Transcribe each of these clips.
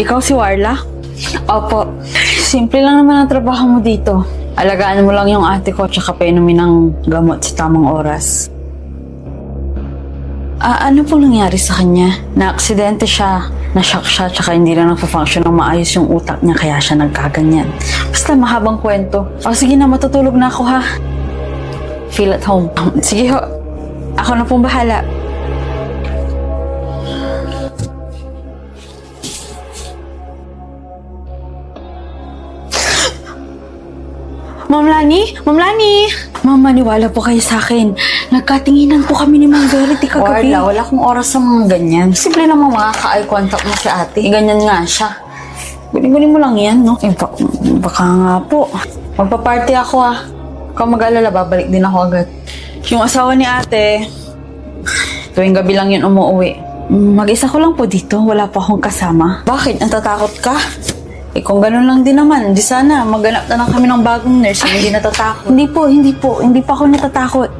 Ikaw si Warla? Opo. Simple lang naman ang trabaho mo dito. Alagaan mo lang yung ate ko tsaka painumin ng gamot sa tamang oras. Ano pong nangyari sa kanya? Na-aksidente siya, na-shock siya, tsaka hindi lang nagpa-function ng maayos yung utak niya kaya siya nagkaganyan. Basta mahabang kwento. Sige na, matutulog na ako ha. Feel at home. Sige ho, ako na pong bahala. Ma'am Lani? Ma'am Lani! Ma'am, maniwala po kayo sa akin. Nagkatinginan po kami ni Ma'am Verity kagabi. Wala akong oras sa mga ganyan. Simple naman makaka-eye contact mo si ate. Ganyan nga siya. Gunin mo lang yan, no? Baka nga po. Magpa-party ako ah. Ikaw mag-alala, babalik din ako agad. Yung asawa ni ate, tuwing gabi lang yun umuwi. Mag-isa ko lang po dito. Wala po akong kasama. Bakit? Natatakot ka? Kung ganun lang din naman, di sana maghanap na lang kami ng bagong nurse na hindi natatakot. Hindi pa ako natatakot.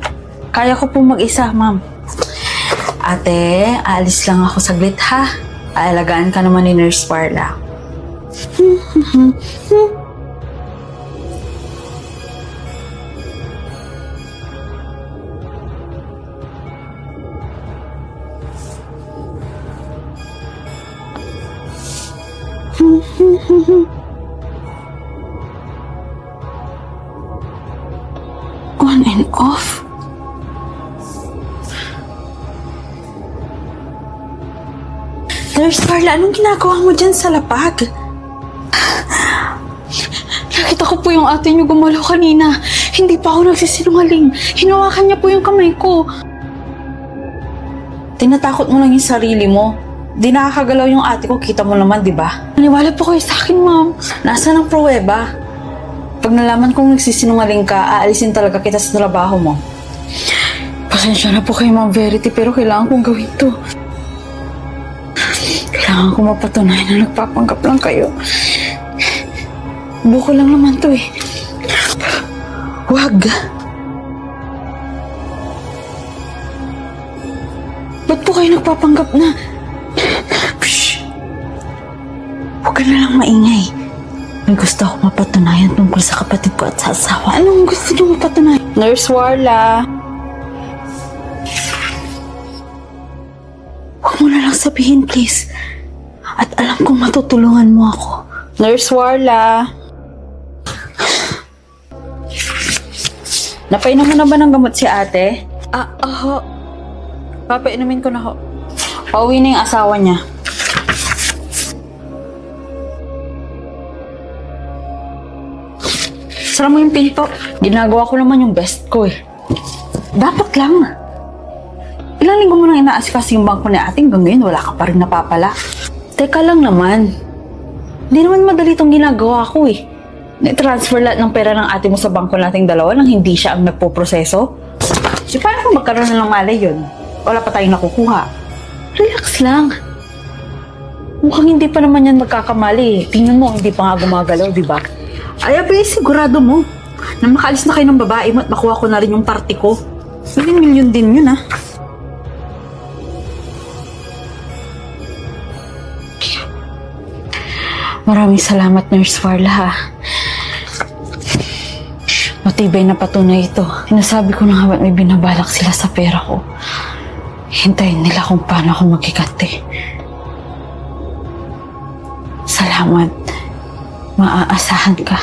Kaya ko po mag-isa, ma'am. Ate, aalis lang ako saglit ha. Aalagaan ka naman ni Nurse Warla. On and off? Nurse Carla, anong ginagawa mo dyan sa lapag? Nakita ko po yung ate niyo gumalaw kanina. Hindi pa ako nagsisinungaling. Hinawakan niya po yung kamay ko. Tinatakot mo lang yung sarili mo. Di nakakagalaw yung ate ko, kita mo naman, di ba? Naniwala po kayo sa akin, ma'am. Nasaan ang pruweba? Pag nalaman kong nagsisinungaling ka, aalisin talaga kita sa trabaho mo. Pasensya na po kayo, Ma'am Verity, pero kailangan kong gawin to. Kailangan ko mapatunayan na nagpapanggap lang kayo. Buko lang naman to eh. Wag. Ba't po kayo nagpapanggap na? Pshh! Huwag ka na lang maingay. May gusto ako mapatunayan tungkol sa kapatid ko at sa asawa. Anong gusto niyo mapatunayan? Nurse Warla. Huwag mo na lang sabihin, please. At alam kong matutulungan mo ako. Nurse Warla. Napainom mo na ba ng gamot si ate? Ho. Papainumin ko na ho. Pauwi na yung asawa niya. Sara mo yung pinto. Ginagawa ko naman yung best ko eh. Dapat lang. Ilang linggo mo nang inaasikaso yung bangko ni ating hanggang ngayon wala ka pa rin napapala. Teka lang naman. Hindi naman madali itong ginagawa ko eh. Na-transfer lahat ng pera ng ate mo sa bangko nating dalawa nang hindi siya ang nagpo-proseso. So paano kung magkaroon na ng malay yun? Wala pa tayong nakukuha. Relax lang. Mukhang hindi pa naman yan magkakamali eh. Tingnan mo, hindi pa nga gumagalaw, di ba? Ay, abay, sigurado mo. Na makaalis na kayo ng babae mo at makuha ko na rin yung party ko. Milyon din yun, ha? Maraming salamat, Nurse Warla, ha? Matibay na patunay ito. Sinasabi ko na nga ba't may binabalak sila sa pera ko. Hintayin nila kung paano ako magkikante. Salamat. Maaasahan ka.